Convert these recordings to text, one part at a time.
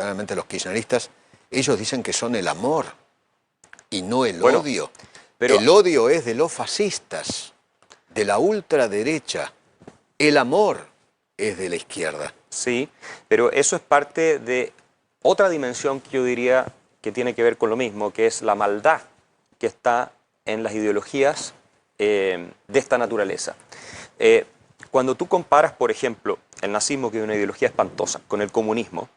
verdaderamente los kirchneristas, ellos dicen que son el amor y no el odio. Pero el odio es de los fascistas, de la ultraderecha. El amor es de la izquierda. Sí, pero eso es parte de otra dimensión que yo diría que tiene que ver con lo mismo, que es la maldad que está en las ideologías de esta naturaleza. Cuando tú comparas, por ejemplo, el nazismo, que es una ideología espantosa, con el comunismo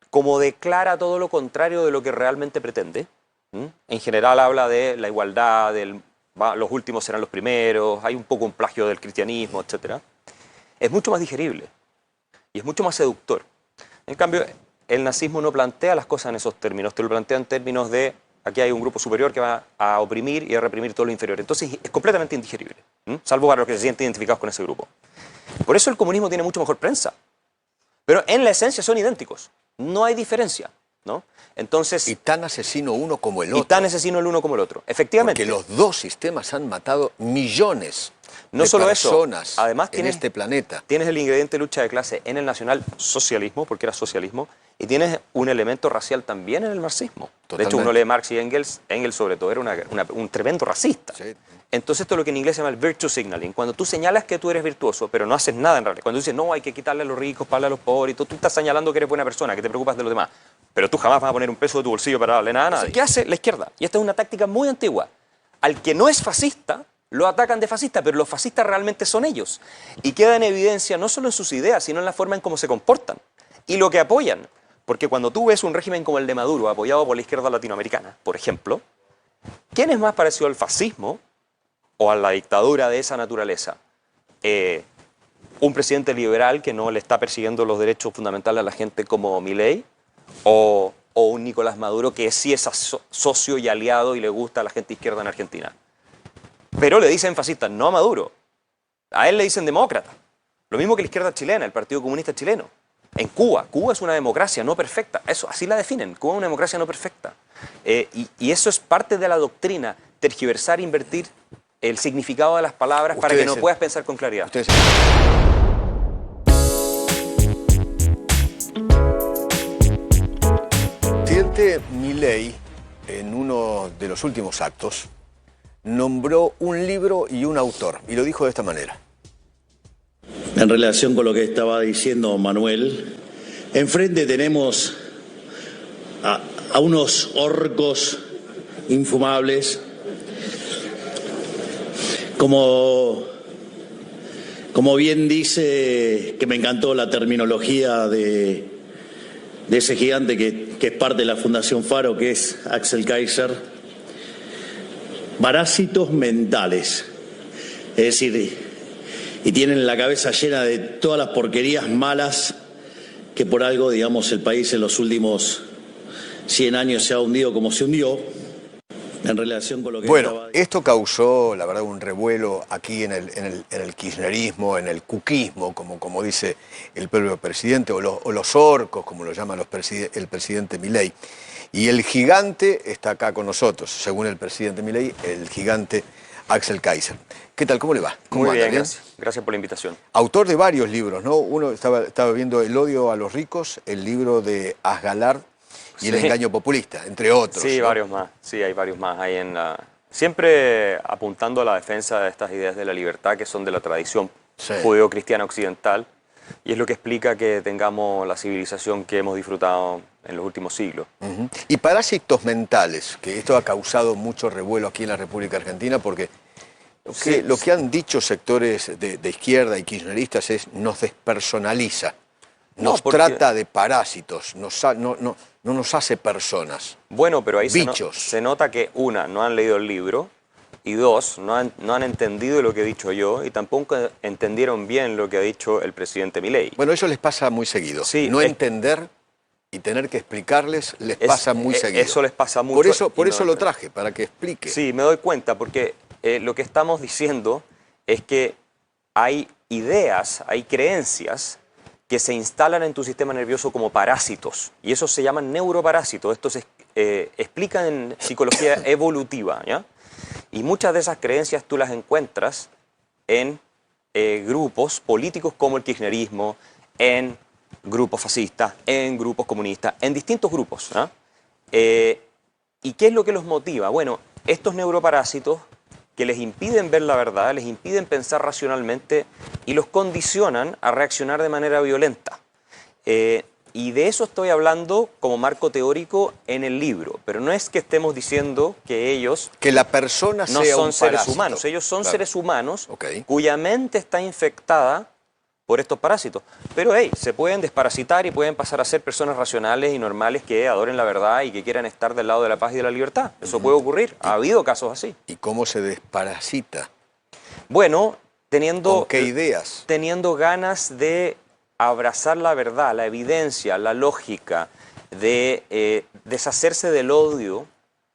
como declara todo lo contrario de lo que realmente pretende, en general habla de la igualdad, los últimos serán los primeros, hay un poco un plagio del cristianismo, etc. Es mucho más digerible y es mucho más seductor. En cambio, el nazismo no plantea las cosas en esos términos, te lo plantea en términos de aquí hay un grupo superior que va a oprimir y a reprimir todo lo inferior. Entonces es completamente indigerible, salvo para los que se sienten identificados con ese grupo. Por eso el comunismo tiene mucho mejor prensa. Pero en la esencia son idénticos, no hay diferencia, ¿no? Entonces, y tan asesino uno como el otro. Y tan asesino el uno como el otro, efectivamente. Porque los dos sistemas han matado millones no de solo personas eso, además en este planeta. Tienes el ingrediente de lucha de clase en el nacionalsocialismo, porque era socialismo, y tienes un elemento racial también en el marxismo. Totalmente. De hecho, uno lee Marx y Engels sobre todo era un tremendo racista. Sí. Entonces esto es lo que en inglés se llama el virtue signaling. Cuando tú señalas que tú eres virtuoso, pero no haces nada en realidad. Cuando dices, no, hay que quitarle a los ricos, pagarle a los pobres, y tú estás señalando que eres buena persona, que te preocupas de los demás, pero tú jamás vas a poner un peso de tu bolsillo para darle nada a nadie. ¿Qué hace la izquierda? Y esta es una táctica muy antigua. Al que no es fascista, lo atacan de fascista, pero los fascistas realmente son ellos. Y queda en evidencia no solo en sus ideas, sino en la forma en cómo se comportan y lo que apoyan. Porque cuando tú ves un régimen como el de Maduro, apoyado por la izquierda latinoamericana, por ejemplo, ¿quién es más parecido al fascismo o a la dictadura de esa naturaleza? ¿Un presidente liberal que no le está persiguiendo los derechos fundamentales a la gente como Milei? ¿O un Nicolás Maduro que sí es socio y aliado y le gusta a la gente izquierda en Argentina? Pero le dicen fascista, no a Maduro. A él le dicen demócrata. Lo mismo que la izquierda chilena, el Partido Comunista Chileno. En Cuba es una democracia no perfecta. Eso, así la definen. Cuba es una democracia no perfecta. Y eso es parte de la doctrina, tergiversar, invertir el significado de las palabras para que no puedas pensar con claridad. El presidente Milei, en uno de los últimos actos, nombró un libro y un autor, y lo dijo de esta manera. En relación con lo que estaba diciendo Manuel, enfrente tenemos a unos orcos infumables, como bien dice, que me encantó la terminología de ese gigante que es parte de la Fundación Faro, que es Axel Kaiser, parásitos mentales, es decir, y tienen la cabeza llena de todas las porquerías malas que por algo, digamos, el país en los últimos 100 años se ha hundido como se hundió. En relación con lo que esto causó, la verdad, un revuelo aquí en el kirchnerismo, en el cuquismo, como dice el propio presidente, o los orcos, como lo llama el presidente Milei. Y el gigante está acá con nosotros, según el presidente Milei, el gigante Axel Kaiser. ¿Qué tal? ¿Cómo le va? ¿Cómo Muy bien, gracias. Gracias por la invitación. Autor de varios libros, ¿no? Uno estaba viendo El odio a los ricos, el libro de Asgalard y El engaño populista, entre otros. Sí, ¿no? Varios más. Sí, hay varios más. Siempre apuntando a la defensa de estas ideas de la libertad que son de la tradición judeo-cristiana occidental, y es lo que explica que tengamos la civilización que hemos disfrutado en los últimos siglos. Y parásitos mentales, que esto ha causado mucho revuelo aquí en la República Argentina, porque lo que han dicho sectores de izquierda y kirchneristas es nos despersonaliza, nos trata de parásitos, no nos hace personas. Bueno, pero ahí bichos. Se nota que, una, no han leído el libro, y dos, no han entendido lo que he dicho yo, y tampoco entendieron bien lo que ha dicho el presidente Milei. Bueno, eso les pasa muy seguido. Sí, entender y tener que explicarles pasa muy seguido. Eso les pasa mucho. Por eso lo traje, para que explique. Sí, me doy cuenta, porque lo que estamos diciendo es que hay ideas, hay creencias que se instalan en tu sistema nervioso como parásitos, y esos se llaman neuroparásitos. Esto se explica en psicología evolutiva, ¿ya? Y muchas de esas creencias tú las encuentras en grupos políticos como el kirchnerismo, en grupos fascistas, en grupos comunistas, en distintos grupos. ¿Ah? ¿Y qué es lo que los motiva? Bueno, estos neuroparásitos que les impiden ver la verdad, les impiden pensar racionalmente y los condicionan a reaccionar de manera violenta. Y de eso estoy hablando como marco teórico en el libro, pero no es que estemos diciendo que ellos que la persona no sea son un seres parásito. humanos, ellos son Claro. seres humanos Ok. cuya mente está infectada por estos parásitos. Pero hey, se pueden desparasitar y pueden pasar a ser personas racionales y normales que adoren la verdad y que quieran estar del lado de la paz y de la libertad. Eso puede ocurrir, ha habido casos así. ¿Y cómo se desparasita? Bueno, ¿Con qué ideas? teniendo ganas de abrazar la verdad, la evidencia, la lógica, de deshacerse del odio,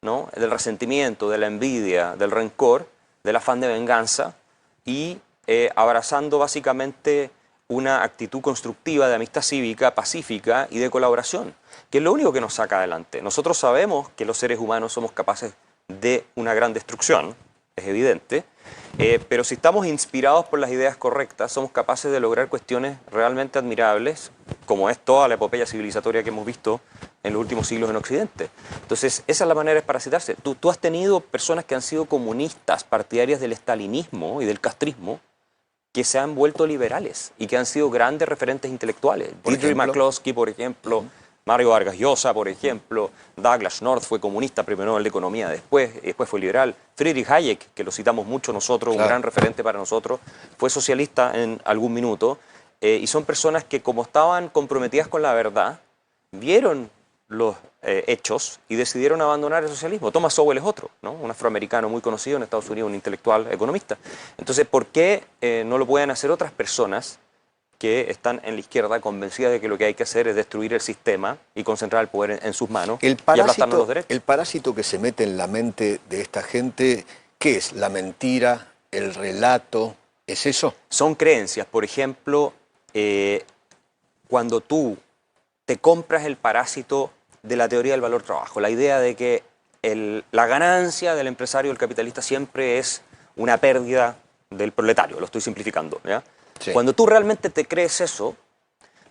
¿no? Del resentimiento, de la envidia, del rencor, del afán de venganza y abrazando básicamente una actitud constructiva de amistad cívica, pacífica y de colaboración, que es lo único que nos saca adelante. Nosotros sabemos que los seres humanos somos capaces de una gran destrucción, es evidente, pero si estamos inspirados por las ideas correctas, somos capaces de lograr cuestiones realmente admirables, como es toda la epopeya civilizatoria que hemos visto en los últimos siglos en Occidente. Entonces, esa es la manera de desparasitarse. Tú has tenido personas que han sido comunistas, partidarias del estalinismo y del castrismo, que se han vuelto liberales y que han sido grandes referentes intelectuales. Dmitry McCloskey, por ejemplo, Mario Vargas Llosa, por ejemplo, Douglas North fue comunista, premio Nobel de Economía después fue liberal. Friedrich Hayek, que lo citamos mucho nosotros, claro, un gran referente para nosotros, fue socialista en algún minuto, y son personas que como estaban comprometidas con la verdad, vieron los hechos y decidieron abandonar el socialismo. Thomas Sowell es otro, ¿no? Un afroamericano muy conocido en Estados Unidos, un intelectual economista. Entonces, ¿por qué no lo pueden hacer otras personas que están en la izquierda convencidas de que lo que hay que hacer es destruir el sistema y concentrar el poder en sus manos y aplastarnos los derechos? El parásito que se mete en la mente de esta gente, ¿qué es? ¿La mentira? ¿El relato? ¿Es eso? Son creencias. Por ejemplo, cuando tú te compras el parásito de la teoría del valor trabajo, la idea de que la ganancia del empresario, del capitalista, siempre es una pérdida del proletario, lo estoy simplificando, ¿ya? Sí. Cuando tú realmente te crees eso,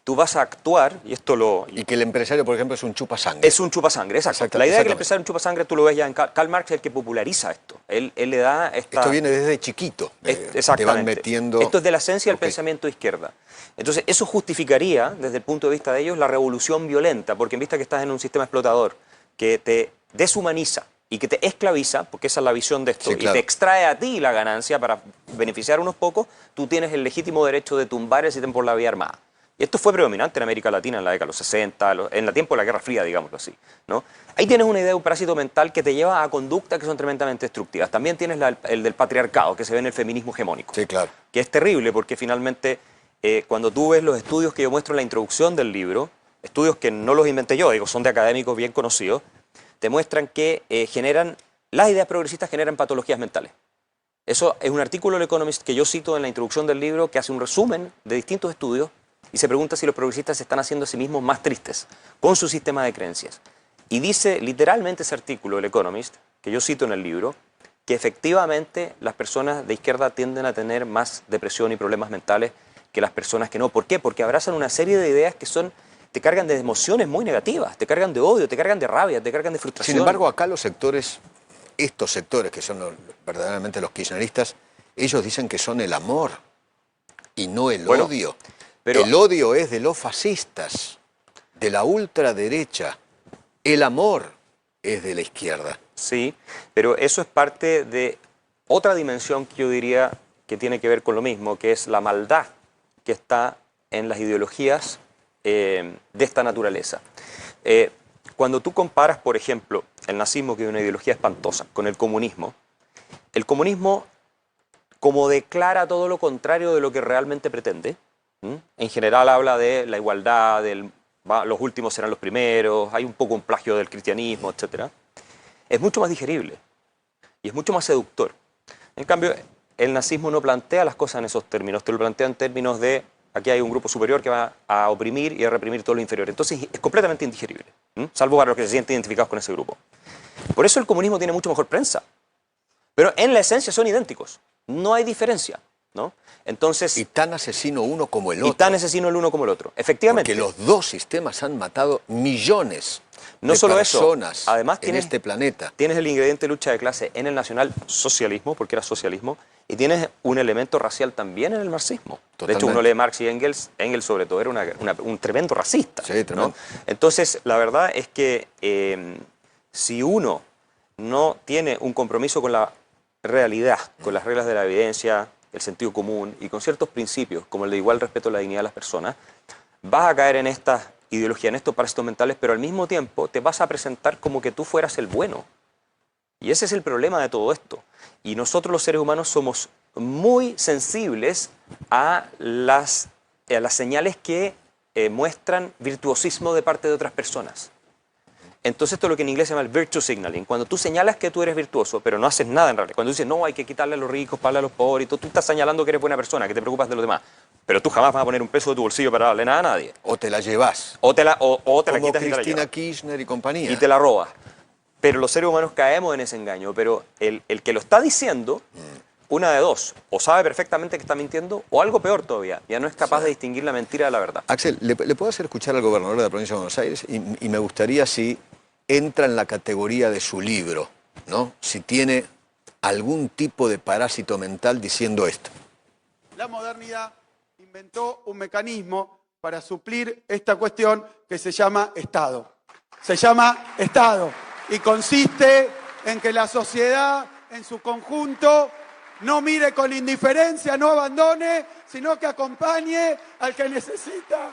tú vas a actuar, y esto lo... Y que el empresario, por ejemplo, es un chupasangre. Es un chupasangre, exacto. La idea de que el empresario es un chupasangre, tú lo ves ya en Karl Marx, es el que populariza esto. Él le da esta... Esto viene desde chiquito. Exactamente. Te van metiendo... Esto es de la esencia del pensamiento de izquierda. Entonces, eso justificaría, desde el punto de vista de ellos, la revolución violenta, porque en vista que estás en un sistema explotador que te deshumaniza y que te esclaviza, porque esa es la visión de esto, sí, claro, y te extrae a ti la ganancia para beneficiar a unos pocos, tú tienes el legítimo derecho de tumbar el sistema por la vía armada. Y esto fue predominante en América Latina en la década de los 60, en el tiempo de la Guerra Fría, digámoslo así, ¿no? Ahí tienes una idea de un parásito mental que te lleva a conductas que son tremendamente destructivas. También tienes el del patriarcado, que se ve en el feminismo hegemónico. Sí, claro. Que es terrible porque finalmente, cuando tú ves los estudios que yo muestro en la introducción del libro, estudios que no los inventé yo, digo, son de académicos bien conocidos, te muestran que las ideas progresistas generan patologías mentales. Eso es un artículo del Economist que yo cito en la introducción del libro, que hace un resumen de distintos estudios y se pregunta si los progresistas se están haciendo a sí mismos más tristes con su sistema de creencias. Y dice literalmente ese artículo del Economist, que yo cito en el libro, que efectivamente las personas de izquierda tienden a tener más depresión y problemas mentales que las personas que no. ¿Por qué? Porque abrazan una serie de ideas que te cargan de emociones muy negativas, te cargan de odio, te cargan de rabia, te cargan de frustración. Sin embargo, acá los sectores, estos sectores que son verdaderamente los kirchneristas, ellos dicen que son el amor y no el odio. Pero el odio es de los fascistas, de la ultraderecha. El amor es de la izquierda. Sí, pero eso es parte de otra dimensión que yo diría que tiene que ver con lo mismo, que es la maldad que está en las ideologías de esta naturaleza. Cuando tú comparas, por ejemplo, el nazismo, que es una ideología espantosa, con el comunismo como declara todo lo contrario de lo que realmente pretende, en general habla de la igualdad, los últimos serán los primeros, hay un poco un plagio del cristianismo, etc. Es mucho más digerible y es mucho más seductor. En cambio, el nazismo no plantea las cosas en esos términos, te lo plantea en términos de aquí hay un grupo superior que va a oprimir y a reprimir todo lo inferior. Entonces es completamente indigerible, salvo para los que se sienten identificados con ese grupo. Por eso el comunismo tiene mucho mejor prensa. Pero en la esencia son idénticos, no hay diferencia. ¿no? Entonces, y tan asesino uno como el otro. Y tan asesino el uno como el otro, efectivamente. Porque los dos sistemas han matado millones no de solo personas eso, además en este planeta. Tienes el ingrediente de lucha de clase en el nacionalsocialismo, porque era socialismo, y tienes un elemento racial también en el marxismo. Totalmente. De hecho, uno lee Marx y Engels sobre todo era un tremendo racista. Sí, tremendo. ¿no? Entonces, la verdad es que si uno no tiene un compromiso con la realidad, con las reglas de la evidencia, el sentido común y con ciertos principios, como el de igual respeto a la dignidad de las personas, vas a caer en esta ideología, en estos parásitos mentales, pero al mismo tiempo te vas a presentar como que tú fueras el bueno. Y ese es el problema de todo esto. Y nosotros los seres humanos somos muy sensibles a las señales que muestran virtuosismo de parte de otras personas. Entonces esto es lo que en inglés se llama el virtue signaling. Cuando tú señalas que tú eres virtuoso, pero no haces nada en realidad. Cuando dices, no, hay que quitarle a los ricos, pagarle a los pobres, y tú estás señalando que eres buena persona, que te preocupas de los demás. Pero tú jamás vas a poner un peso de tu bolsillo para darle nada a nadie. O te la llevas. O te la quitas como y te la llevas. Cristina Kirchner y compañía. Y te la robas. Pero los seres humanos caemos en ese engaño. Pero el que lo está diciendo, una de dos, o sabe perfectamente que está mintiendo, o algo peor todavía, ya no es capaz de distinguir la mentira de la verdad. Axel, ¿le puedo hacer escuchar al gobernador de la provincia de Buenos Aires? Y me gustaría si entra en la categoría de su libro, ¿no? Si tiene algún tipo de parásito mental diciendo esto. La modernidad inventó un mecanismo para suplir esta cuestión que se llama Estado. Se llama Estado y consiste en que la sociedad en su conjunto no mire con indiferencia, no abandone, sino que acompañe al que necesita.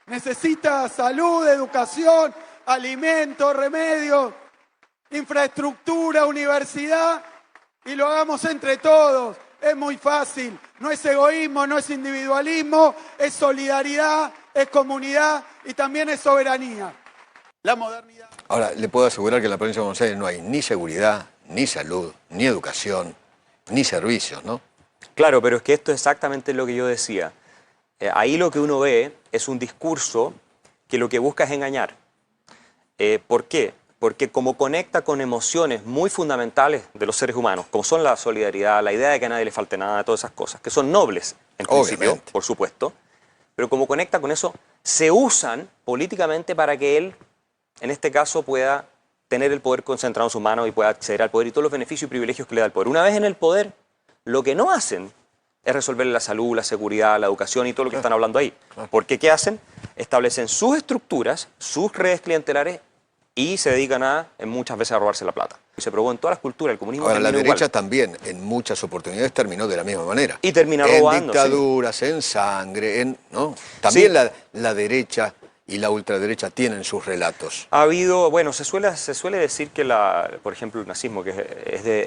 Necesita salud, educación, alimentos, remedios, infraestructura, universidad, y lo hagamos entre todos. Es muy fácil, no es egoísmo, no es individualismo, es solidaridad, es comunidad y también es soberanía. La modernidad. Ahora, le puedo asegurar que en la provincia de Buenos Aires no hay ni seguridad, ni salud, ni educación, ni servicios, ¿no? Claro, pero es que esto es exactamente lo que yo decía. Ahí lo que uno ve es un discurso que lo que busca es engañar. ¿Por qué? Porque como conecta con emociones muy fundamentales de los seres humanos, como son la solidaridad, la idea de que a nadie le falte nada, todas esas cosas, que son nobles en principio, por supuesto, pero como conecta con eso, se usan políticamente para que él, en este caso, pueda tener el poder concentrado en sus manos y pueda acceder al poder y todos los beneficios y privilegios que le da el poder. Una vez en el poder, lo que no hacen es resolver la salud, la seguridad, la educación y todo lo que están hablando ahí. Porque ¿qué hacen? Establecen sus estructuras, sus redes clientelares y se dedican muchas veces a robarse la plata. Y se probó en todas las culturas, el comunismo. Ahora, la derecha igual. También, en muchas oportunidades, terminó de la misma manera. Y termina robando. En dictaduras, en sangre, ¿no? También la derecha y la ultraderecha tienen sus relatos. Ha habido, bueno, se suele decir que, por ejemplo, el nazismo que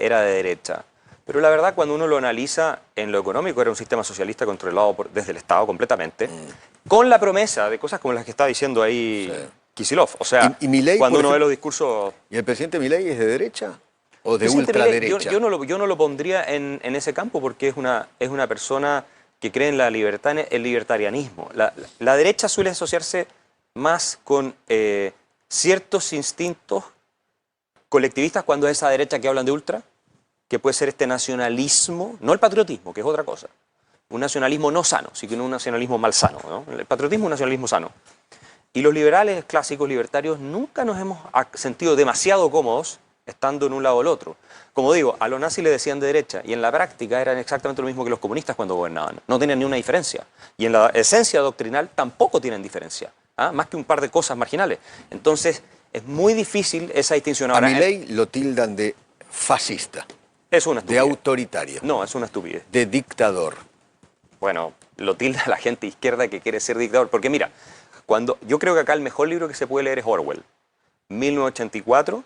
era de derecha. Pero la verdad, cuando uno lo analiza en lo económico, era un sistema socialista controlado desde el Estado completamente, con la promesa de cosas como las que está diciendo ahí Kicillof. O sea, ¿Y Milei, cuando uno ve los discursos... ¿Y el presidente Milei es de derecha o de ultraderecha? Yo no lo pondría en ese campo porque es una persona que cree en la libertad, en el libertarianismo. La derecha suele asociarse más con ciertos instintos colectivistas cuando es esa derecha que hablan de ultra, que puede ser este nacionalismo, no el patriotismo, que es otra cosa, un nacionalismo no sano, sino un nacionalismo malsano, ¿no? El patriotismo es un nacionalismo sano. Y los liberales clásicos libertarios nunca nos hemos sentido demasiado cómodos estando en un lado o el otro. Como digo, a los nazis le decían de derecha y en la práctica eran exactamente lo mismo que los comunistas cuando gobernaban. No tenían ni una diferencia. Y en la esencia doctrinal tampoco tienen diferencia, más que un par de cosas marginales. Entonces, es muy difícil esa distinción. A Milei lo tildan de fascista. Es una estupidez. De autoritario. No, es una estupidez. De dictador. Bueno, lo tilda la gente izquierda que quiere ser dictador. Porque mira, yo creo que acá el mejor libro que se puede leer es Orwell. 1984.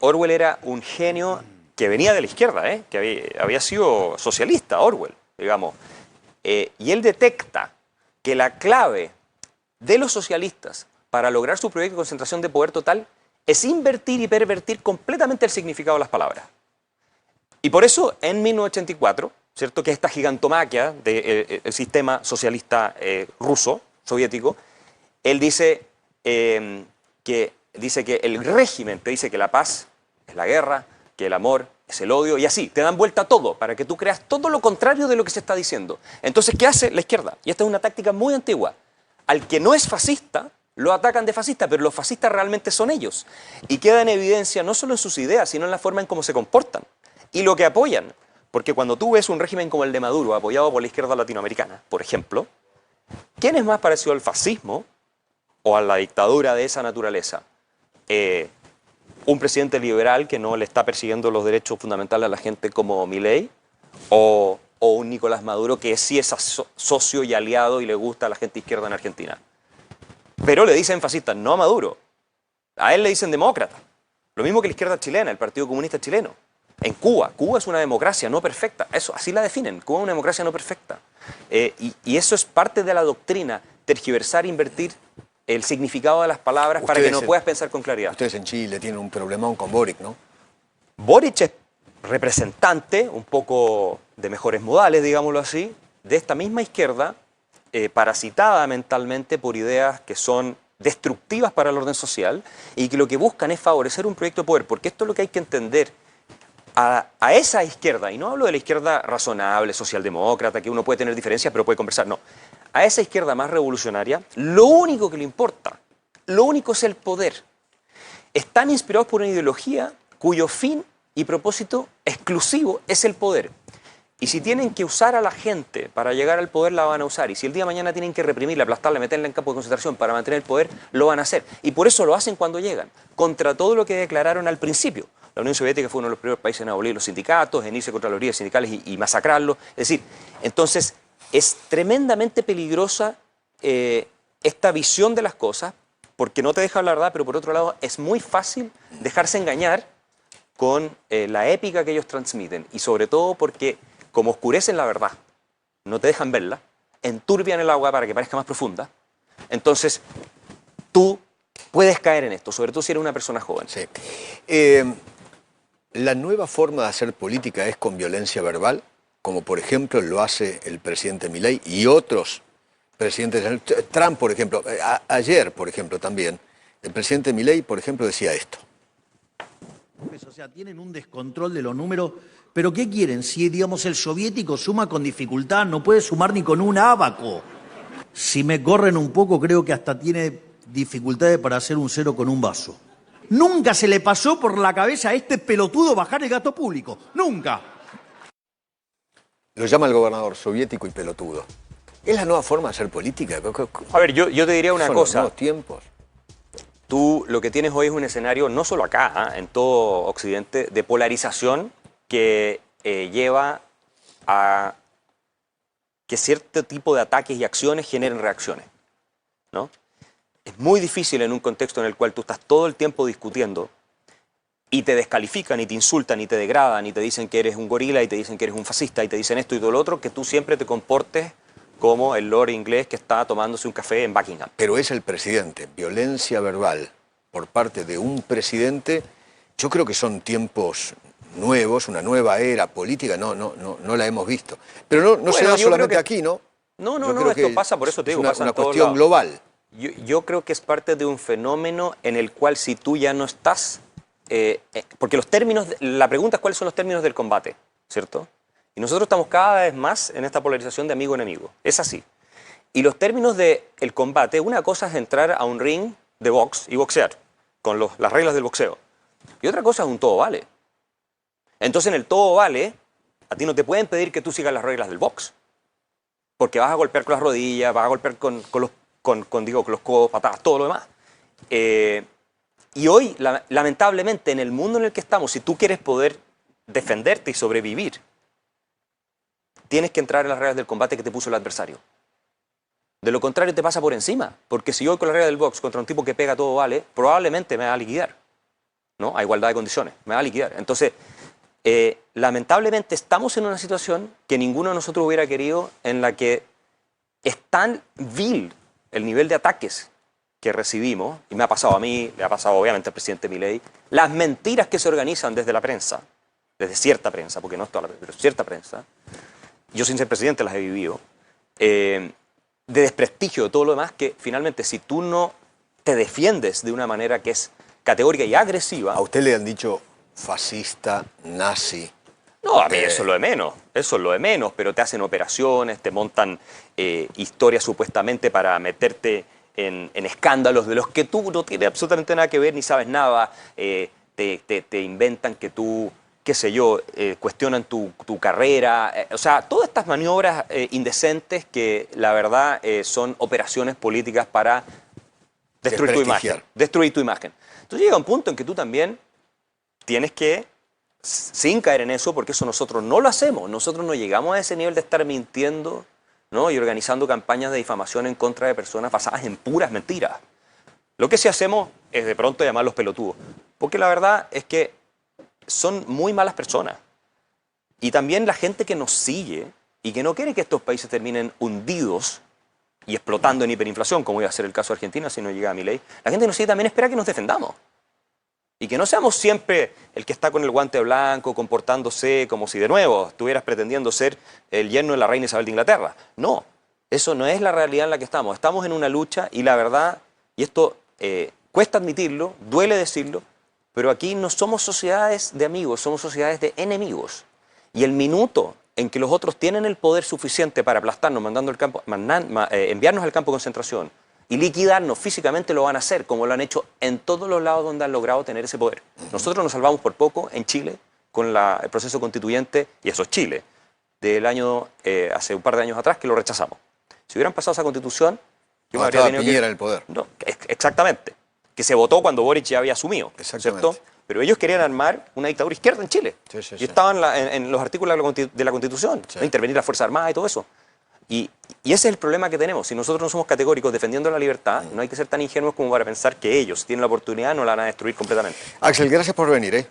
Orwell era un genio que venía de la izquierda, que había sido socialista, Orwell, digamos. Y él detecta que la clave de los socialistas para lograr su proyecto de concentración de poder total es invertir y pervertir completamente el significado de las palabras. Y por eso, en 1984, ¿cierto?, que esta gigantomaquia del sistema socialista ruso, soviético, él dice que el régimen te dice que la paz es la guerra, que el amor es el odio, y así, te dan vuelta todo para que tú creas todo lo contrario de lo que se está diciendo. Entonces, ¿qué hace la izquierda? Y esta es una táctica muy antigua. Al que no es fascista, lo atacan de fascista, pero los fascistas realmente son ellos. Y queda en evidencia no solo en sus ideas, sino en la forma en cómo se comportan y lo que apoyan. Porque cuando tú ves un régimen como el de Maduro, apoyado por la izquierda latinoamericana, por ejemplo, ¿quién es más parecido al fascismo o a la dictadura de esa naturaleza? ¿Un presidente liberal que no le está persiguiendo los derechos fundamentales a la gente como Milei? ¿O un Nicolás Maduro que sí es socio y aliado y le gusta a la gente izquierda en Argentina? Pero le dicen fascista, no a Maduro. A él le dicen demócrata. Lo mismo que la izquierda chilena, el Partido Comunista Chileno. En Cuba, Cuba es una democracia no perfecta. Eso, así la definen, Cuba es una democracia no perfecta. Y eso es parte de la doctrina, tergiversar, invertir el significado de las palabras para que no puedas pensar con claridad. Ustedes en Chile tienen un problemón con Boric, ¿no? Boric es representante, un poco de mejores modales, digámoslo así, de esta misma izquierda, parasitada mentalmente por ideas que son destructivas para el orden social y que lo que buscan es favorecer un proyecto de poder, porque esto es lo que hay que entender. A esa izquierda, y no hablo de la izquierda razonable, socialdemócrata, que uno puede tener diferencias pero puede conversar, no. A esa izquierda más revolucionaria, lo único que le importa, lo único es el poder. Están inspirados por una ideología cuyo fin y propósito exclusivo es el poder. Y si tienen que usar a la gente para llegar al poder, la van a usar. Y si el día de mañana tienen que reprimirla, aplastarla, meterla en campo de concentración para mantener el poder, lo van a hacer. Y por eso lo hacen cuando llegan, contra todo lo que declararon al principio. La Unión Soviética fue uno de los primeros países en abolir los sindicatos, en irse contra los líderes sindicales y masacrarlos. Es decir, entonces es tremendamente peligrosa esta visión de las cosas, porque no te deja hablar la verdad, pero por otro lado es muy fácil dejarse engañar con la épica que ellos transmiten. Y sobre todo porque, como oscurecen la verdad, no te dejan verla, enturbian el agua para que parezca más profunda, entonces tú puedes caer en esto, sobre todo si eres una persona joven. Sí. La nueva forma de hacer política es con violencia verbal, como por ejemplo lo hace el presidente Milei y otros presidentes. Trump, por ejemplo, ayer, por ejemplo, también, el presidente Milei, por ejemplo, decía esto. O sea, tienen un descontrol de los números, pero ¿qué quieren? Si, digamos, el soviético suma con dificultad, no puede sumar ni con un ábaco. Si me corren un poco, creo que hasta tiene dificultades para hacer un cero con un vaso. Nunca se le pasó por la cabeza a este pelotudo bajar el gasto público. Nunca. Lo llama el gobernador soviético y pelotudo. ¿Es la nueva forma de hacer política? A ver, yo te diría una Son cosa. Los nuevos tiempos. Tú lo que tienes hoy es un escenario, no solo acá, en todo Occidente, de polarización que lleva a que cierto tipo de ataques y acciones generen reacciones, ¿no? Es muy difícil en un contexto en el cual tú estás todo el tiempo discutiendo y te descalifican y te insultan y te degradan y te dicen que eres un gorila y te dicen que eres un fascista y te dicen esto y todo lo otro, que tú siempre te comportes como el lord inglés que está tomándose un café en Buckingham. Pero es el presidente. Violencia verbal por parte de un presidente, yo creo que son tiempos nuevos, una nueva era política, no la hemos visto. Pero no se da solamente aquí, ¿no? No, esto pasa, por eso te digo, pasa en todos cuestión lados. global. Yo creo que es parte de un fenómeno en el cual si tú ya no estás... porque los términos... La pregunta es cuáles son los términos del combate, ¿cierto? Y nosotros estamos cada vez más en esta polarización de amigo-enemigo. Es así. Y los términos del combate, una cosa es entrar a un ring de box y boxear, con las reglas del boxeo. Y otra cosa es un todo vale. Entonces en el todo vale, a ti no te pueden pedir que tú sigas las reglas del box. Porque vas a golpear con las rodillas, vas a golpear con los codos, patadas, todo lo demás. Y hoy, lamentablemente, en el mundo en el que estamos, si tú quieres poder defenderte y sobrevivir, tienes que entrar en las reglas del combate que te puso el adversario. De lo contrario, te pasa por encima. Porque si yo voy con la regla del box contra un tipo que pega todo vale, probablemente me va a liquidar, ¿no? A igualdad de condiciones, me va a liquidar. Entonces, lamentablemente estamos en una situación que ninguno de nosotros hubiera querido, en la que es tan vil el nivel de ataques que recibimos, y me ha pasado a mí, le ha pasado obviamente al presidente Milei, las mentiras que se organizan desde la prensa, desde cierta prensa, porque no es toda la prensa, pero cierta prensa, yo sin ser presidente las he vivido, de desprestigio de todo lo demás, que finalmente si tú no te defiendes de una manera que es categórica y agresiva... ¿A usted le han dicho fascista, nazi. No, a mí eso es lo de menos, eso es lo de menos, pero te hacen operaciones, te montan historias supuestamente para meterte en escándalos de los que tú no tienes absolutamente nada que ver ni sabes nada, te inventan que tú, qué sé yo, cuestionan tu carrera, o sea, todas estas maniobras indecentes que la verdad son operaciones políticas para destruir tu imagen. Destruir tu imagen. Entonces llega un punto en que tú también tienes que, sin caer en eso, porque eso nosotros no lo hacemos, nosotros no llegamos a ese nivel de estar mintiendo, ¿no? Y organizando campañas de difamación en contra de personas basadas en puras mentiras. Lo que sí hacemos es de pronto llamarlos pelotudos, porque la verdad es que son muy malas personas. Y también la gente que nos sigue y que no quiere que estos países terminen hundidos y explotando en hiperinflación, como iba a ser el caso de Argentina si no llega a Milei, la gente que nos sigue también espera que nos defendamos. Y que no seamos siempre el que está con el guante blanco, comportándose como si de nuevo estuvieras pretendiendo ser el yerno de la reina Isabel de Inglaterra. No, eso no es la realidad en la que estamos. Estamos en una lucha y la verdad, y esto cuesta admitirlo, duele decirlo, pero aquí no somos sociedades de amigos, somos sociedades de enemigos. Y el minuto en que los otros tienen el poder suficiente para aplastarnos, enviarnos al campo de concentración y liquidarnos físicamente, lo van a hacer, como lo han hecho en todos los lados donde han logrado tener ese poder. Nosotros nos salvamos por poco en Chile con el proceso constituyente, y eso es Chile, del año, hace un par de años atrás, que lo rechazamos. Si hubieran pasado esa constitución, yo me habría tenido Piñera en el poder. No, exactamente. Que se votó cuando Boric ya había asumido, ¿cierto? Pero ellos querían armar una dictadura izquierda en Chile. Y estaban en los artículos de la Constitución, ¿no? Intervenir las Fuerzas Armadas y todo eso. Y ese es el problema que tenemos. Si nosotros no somos categóricos defendiendo la libertad, no hay que ser tan ingenuos como para pensar que ellos, si tienen la oportunidad, no la van a destruir completamente. Axel, gracias por venir.